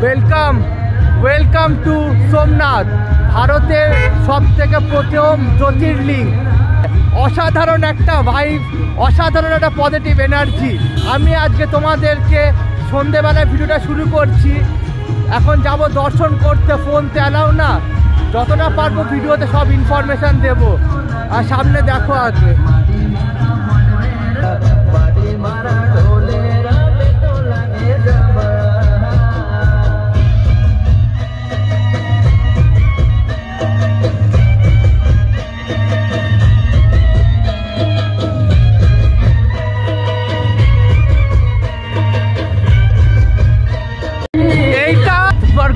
Welcome welcome to Somnath, ভারতের সবথেকে প্রথম জ্যোতির্লিঙ্গ। অসাধারণ একটা ভাইব, অসাধারণ একটা পজিটিভ এনার্জি। আমি আজকে তোমাদেরকে সন্ধেবেলায় ভিডিওটা শুরু করছি। এখন যাব দর্শন করতে, ফোনতে অ্যালাউ না, যতটা পারবো ভিডিওতে সব ইনফরমেশান দেবো। আর সামনে দেখো আগে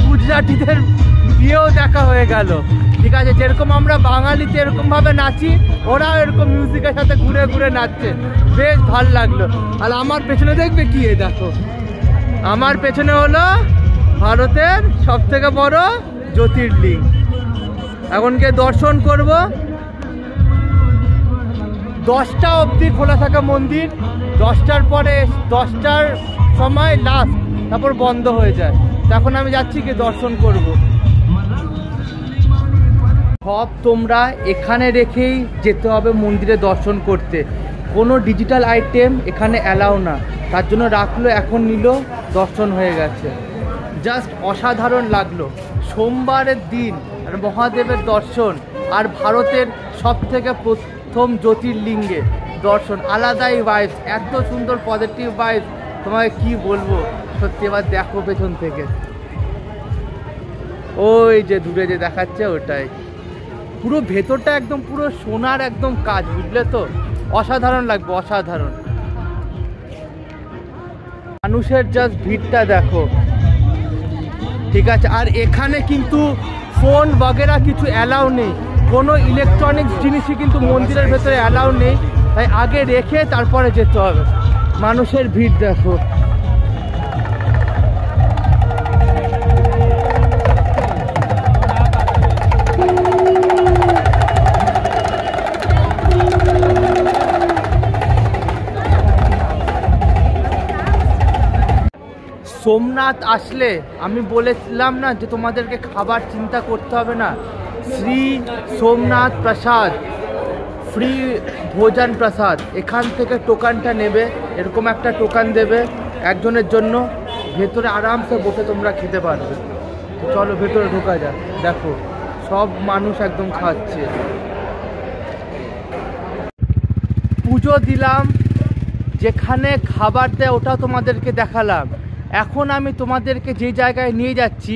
গুজরাটিদের বিয়েও দেখা হয়ে গেল। ঠিক আছে, যেরকম আমরা বাঙালিতে এরকম ভাবে নাচি, ওরাও এরকম মিউজিকের সাথে ঘুরে ঘুরে নাচছে, বেশ ভাল লাগলো। আর আমার পেছনে দেখবে কি, দেখো আমার পেছনে হলো ভারতের সব থেকে বড় জ্যোতির্লিঙ্গ। এখন গিয়ে দর্শন করব। 10টা অবধি খোলা থাকা মন্দির, 10টার পরে 10টার সময় লাস্ট, তারপর বন্ধ হয়ে যায়। এখন আমি যাচ্ছি কি দর্শন করব। সব তোমরা এখানে রেখেই যেতে হবে মন্দিরে দর্শন করতে, কোনো ডিজিটাল আইটেম এখানে অ্যালাউ না। তার জন্য রাখলো, এখন নিল, দর্শন হয়ে গেছে। জাস্ট অসাধারণ লাগলো। সোমবারের দিন আর মহাদেবের দর্শন, আর ভারতের সবথেকে প্রথম জ্যোতির্লিঙ্গে দর্শন, আলাদাই ভাইবস, এত সুন্দর পজিটিভ ভাইবস, তোমাকে কি বলবো সত্যি। এবার দেখো পেছন থেকে ওই যে দূরে যে দেখাচ্ছে ওটাই, পুরো ভেতরটা একদম পুরো সোনার একদম কাজ, বুঝলে তো? অসাধারণ লাগবে, অসাধারণ। মানুষের জাস্ট ভিড়টা দেখো। ঠিক আছে, আর এখানে কিন্তু ফোন বগেরা কিছু অ্যালাউ নেই, কোনো ইলেকট্রনিক্স জিনিসই কিন্তু মন্দিরের ভেতরে অ্যালাউ নেই, তাই আগে রেখে তারপরে যেতে হবে। মানুষের ভিড় দেখো। সোমনাথ আসলে আমি বলেছিলাম না যে তোমাদেরকে খাবার চিন্তা করতে হবে না। শ্রী সোমনাথ প্রসাদ, ফ্রি ভোজন প্রসাদ, এখান থেকে টোকানটা নেবে, এরকম একটা টোকান দেবে একজনের জন্য, ভেতরে আরামসে বসে তোমরা খেতে পারবে। চলো ভেতরে ঢোকা যাক। দেখো সব মানুষ একদম খাচ্ছে। পুজো দিলাম, যেখানে খাবার দেয় ওটাও তোমাদেরকে দেখালাম। এখন আমি তোমাদেরকে যে জায়গায় নিয়ে যাচ্ছি,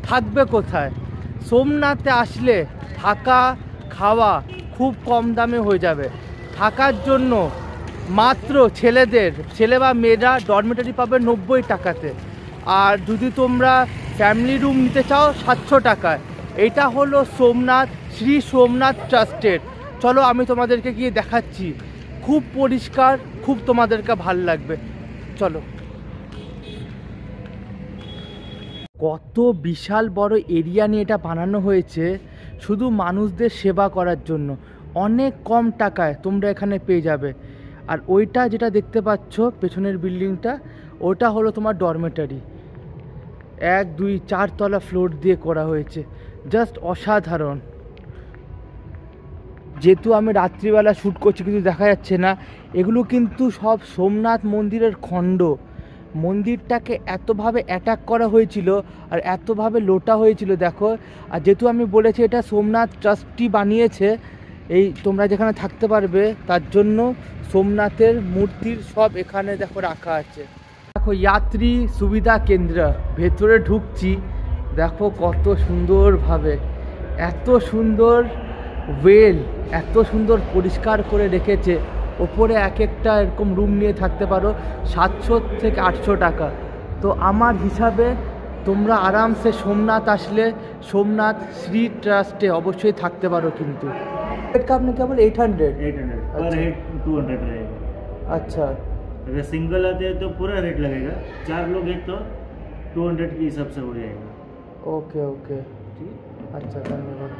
থাকবে কোথায়। সোমনাথে আসলে থাকা খাওয়া খুব কম দামে হয়ে যাবে। থাকার জন্য মাত্র ছেলে বা মেয়েরা ডরমেটরি পাবে 90 টাকাতে, আর যদি তোমরা ফ্যামিলি রুম নিতে চাও 700 টাকায়। এটা হলো সোমনাথ, শ্রী সোমনাথ ট্রাস্টের। চলো আমি তোমাদেরকে গিয়ে দেখাচ্ছি, খুব পরিষ্কার, খুব তোমাদেরকে ভাল লাগবে। চলো। কত বিশাল বড় এরিয়া নিয়ে এটা বানানো হয়েছে, শুধু মানুষদের সেবা করার জন্য। অনেক কম টাকায় তোমরা এখানে পেয়ে যাবে। আর ওইটা যেটা দেখতে পাচ্ছ পেছনের বিল্ডিংটা, ওটা হলো তোমার ডরমেটারি। 1, 2, 4 তলা ফ্লোর দিয়ে করা হয়েছে, জাস্ট অসাধারণ। যেহেতু আমি রাত্রিবেলা শ্যুট করছি, কিছু দেখা যাচ্ছে না, এগুলো কিন্তু সব সোমনাথ মন্দিরের খণ্ড। মন্দিরটাকে এতভাবে অ্যাটাক করা হয়েছিল আর এতভাবে লোটা হয়েছিল দেখো। আর যেহেতু আমি বলেছি এটা সোমনাথ ট্রাস্টটি বানিয়েছে, এই তোমরা যেখানে থাকতে পারবে তার জন্য সোমনাথের মূর্তির সব এখানে দেখো রাখা আছে। দেখো যাত্রী সুবিধা কেন্দ্র, ভেতরে ঢুকছি, দেখো কত সুন্দরভাবে, এত সুন্দর ওয়েল, এত সুন্দর পরিষ্কার করে রেখেছে। ওপরে এক একটা এরকম রুম নিয়ে থাকতে পারো 700 থেকে 800 টাকা। তো আমার হিসাবে তোমরা আরামসে সোমনাথ আসলে সোমনাথ শ্রী ট্রাস্টে অবশ্যই থাকতে পারো। কিন্তু बेड का आपने क्या बोला 800 पर हेड 200 रहेगा। अच्छा, अगर सिंगल आते हैं तो पूरा रेट लगेगा। 4 लोग हैं तो 200 के हिसाब से हो जाएगा। ओके ओके, ठीक, अच्छा धन्यवाद।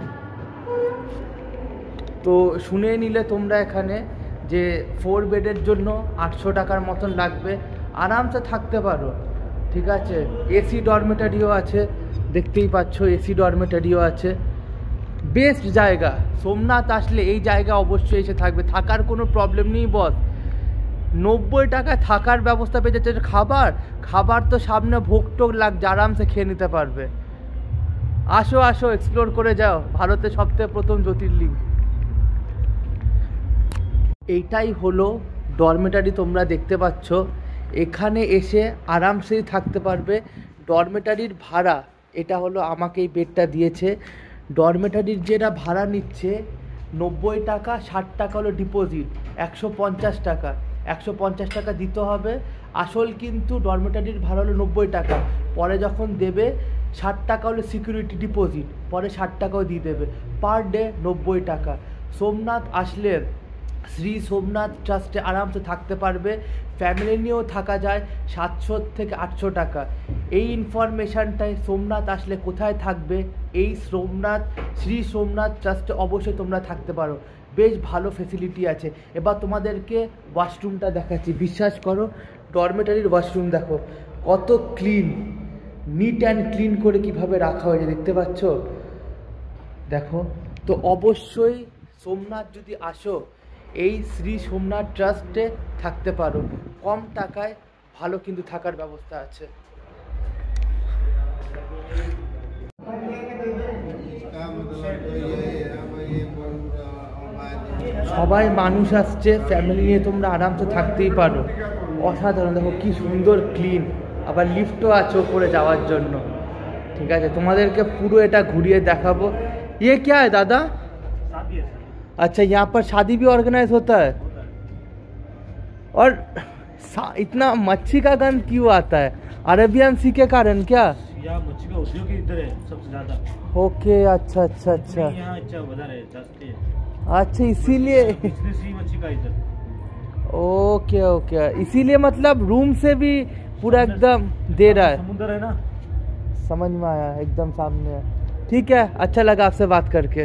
তো শুনে নিলে তোমরা এখানে যে 4 বেডের জন্য 800 টাকার মতন লাগবে, আরামসে থাকতে পারো। ঠিক আছে, এসি ডরমেটারিও আছে, দেখতেই পাচ্ছ এসি ডরমেটারিও আছে। বেস্ট জায়গা, সোমনাথ আসলে এই জায়গা অবশ্যই এসে থাকবে, থাকার কোনো প্রবলেম নেই বস। 90 টাকায় থাকার ব্যবস্থা পেয়ে যাচ্ছে। খাবার খাবার তো সামনে ভোগ টোক লাগছে, আরামসে খেয়ে নিতে পারবে। আসো আসো, এক্সপ্লোর করে যাও, ভারতের সবথেকে প্রথম জ্যোতির্লিঙ্গ। এইটাই হলো ডরমেটারি, তোমরা দেখতে পাচ্ছ। এখানে এসে আরামসেই থাকতে পারবে। ডরমেটারির ভাড়া, এটা হলো আমাকে এই বেডটা দিয়েছে। ডরমেটারির যেটা ভাড়া নিচ্ছে 90 টাকা, 60 টাকা হলো ডিপোজিট, 150 টাকা। 150 টাকা দিতে হবে। আসল কিন্তু ডরমেটারির ভাড়া হলো 90 টাকা, পরে যখন দেবে 60 টাকা হলো সিকিউরিটি ডিপোজিট, পরে 60 টাকাও দিয়ে দেবে। পার ডে 90 টাকা। সোমনাথ আসলে শ্রী সোমনাথ ট্রাস্টে আরামসে থাকতে পারবে। ফ্যামিলি নিয়েও থাকা যায় 700 থেকে 800 টাকা। এই ইনফরমেশানটাই সোমনাথ আসলে কোথায় থাকবে, এই সোমনাথ শ্রী সোমনাথ ট্রাস্টে অবশ্যই তোমরা থাকতে পারো। বেশ ভালো ফেসিলিটি আছে। এবার তোমাদেরকে ওয়াশরুমটা দেখাচ্ছি, বিশ্বাস করো ডরমেটারির ওয়াশরুম দেখো কত ক্লিন, নিট অ্যান্ড ক্লিন করে কিভাবে রাখা হয়েছে, দেখতে পাচ্ছ। দেখো তো অবশ্যই সোমনাথ যদি আসো, এই শ্রী সোমনাথ ট্রাস্টে থাকতে পারো। কম টাকায় ভালো কিন্তু থাকার ব্যবস্থা আছে। সবাই মানুষ আসছে, ফ্যামিলি নিয়ে তোমরা আরামসে থাকতেই পারো। অসাধারণ, দেখো কি সুন্দর ক্লিন, আবার লিফটও আছে ওপরে যাওয়ার জন্য। ঠিক আছে, তোমাদেরকে পুরো এটা ঘুরিয়ে দেখাবো। ये क्या है दादा? अच्छा, यहाँ पर शादी भी ऑर्गेनाइज होता है। और इतना मच्छी का गंध क्यों आता है? अरेबियन सी के कारण क्या? यहाँ मच्छी का उद्योग ही इधर है सबसे ज्यादा। ओके, अच्छा अच्छा अच्छा यहाँ अच्छा बता रहे जाते हैं। अच्छा, इसीलिए बिजनेस ही मच्छी का इधर। ओके ओके, इसीलिए मतलब रूम से भी पूरा एकदम दे रहा है। समुद्र है ना, समझ में आया, एकदम सामने है। ठीक है, अच्छा लगा आपसे बात करके।